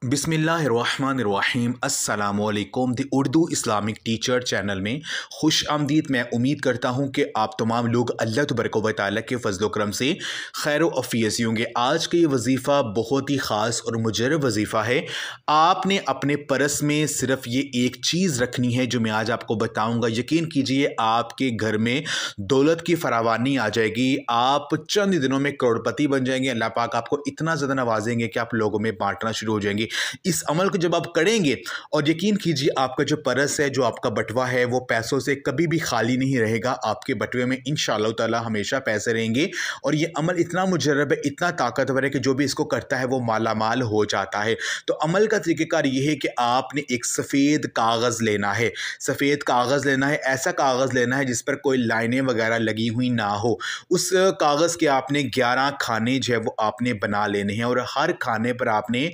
बिस्मिल्लाहिर्रहमानिर्रहीम अस्सलामुअलैकुम the Urdu Islamic teacher channel में खुश आमदीद। मैं उम्मीद करता हूँ कि आप तमाम लोग अल्लाह तबारक व तआला के फजल व करम से खैर व अफ़ियत होंगे। आज का ये वजीफ़ा बहुत ही ख़ास और मुजर्रब वजीफ़ा है। आपने अपने पर्स में सिर्फ ये एक चीज़ रखनी है जो मैं आज आपको बताऊँगा। यकीन कीजिए आपके घर में दौलत की फरावानी आ जाएगी। आप चंद दिनों में करोड़पति बन जाएंगे। अल्लाह पाक आपको इतना ज़्यादा नवाजेंगे कि आप लोगों में बांटना शुरू हो जाएंगे। इस अमल को जब आप करेंगे और यकीन कीजिए आपका जो परस है, जो आपका बटवा है, वो पैसों से कभी भी खाली नहीं रहेगा। आपके बटवे में इंशाअल्लाह ताला हमेशा पैसे रहेंगे। और ये अमल इतना मुजर्रब है, इतना ताकतवर है कि जो भी इसको करता है वो मालामाल हो जाता है। तो अमल का तरीक़ेकार ये है कि आपने एक सफ़ेद कागज़ लेना है। सफ़ेद कागज़ लेना है, ऐसा कागज़ लेना है जिस पर कोई लाइनें वगैरह लगी हुई ना हो। उस कागज़ के आपने 11 खाने जो है वो आपने बना लेने हैं और हर खाने पर आपने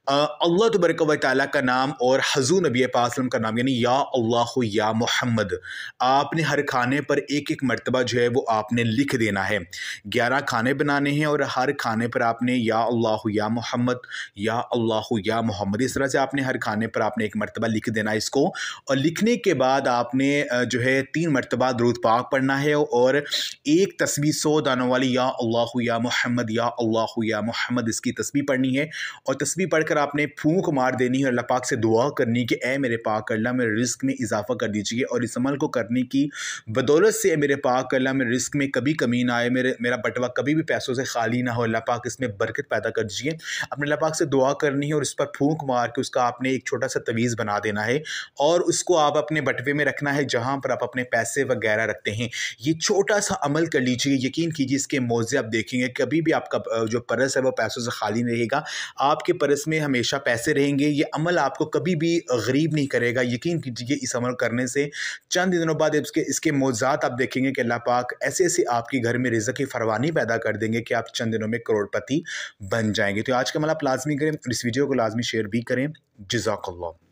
अल्लाह तबारक व तआला का नाम और हज़ूर नबी पाक सल्लल्लाहु अलैहि वसल्लम का नाम, यानी या अल्लाह या मोहम्मद, आपने हर खाने पर एक एक मरतबा जो है वो आपने लिख देना है। 11 खाने बनाने हैं और हर खाने पर आपने या अल्लाह या मोहम्मद, या अल्लाह या मोहम्मद, इस तरह से आपने हर खाने पर आपने एक मरतबा लिख देना है इसको। और लिखने के बाद आपने जो है 3 मरतबा दुरूद पाक पढ़ना है और एक तस्बीह 100 दानों वाली या अल्लाह या मोहम्मद, या अल्लाह या मोहम्मद, इसकी तस्बीह पढ़नी है। और तस्बीह पढ़कर आपने फूंक मार देनी है। अल्लाह पाक से दुआ करनी कि ए मेरे पाक अल्लाह मेरे रिस्क में इजाफा कर दीजिए। और इस अमल को करने की बदौलत से मेरे पाक अल्लाह मेरे रिस्क में कभी कमी ना आए, मेरा बटवा कभी भी पैसों से खाली ना हो। अल्लाह पाक इसमें बरकत पैदा कर दीजिए। अपने अल्लाह पाक से दुआ करनी है और इस पर फूंक मार के उसका आपने एक छोटा सा तवीज़ बना देना है और उसको आप अपने बटवे में रखना है जहाँ पर आप अपने पैसे वगैरह रखते हैं। ये छोटा सा अमल कर लीजिए, यकीन कीजिए इसके मौज़े आप देखेंगे कभी भी आपका जो पर्स है वो पैसों से खाली नहीं रहेगा। आपके पर्स में हमेशा पैसे रहेंगे। ये अमल आपको कभी भी गरीब नहीं करेगा। यकीन कीजिए इस अमल करने से चंद दिनों बाद इसके मौज़ात आप देखेंगे कि अल्लाह पाक ऐसे ऐसे आपके घर में रिज़्क़ की फरवानी पैदा कर देंगे कि आप चंद दिनों में करोड़पति बन जाएंगे। तो आज का अमल आप लाजमी करें और इस वीडियो को लाजमी शेयर भी करें। जज़ाकल्लाह।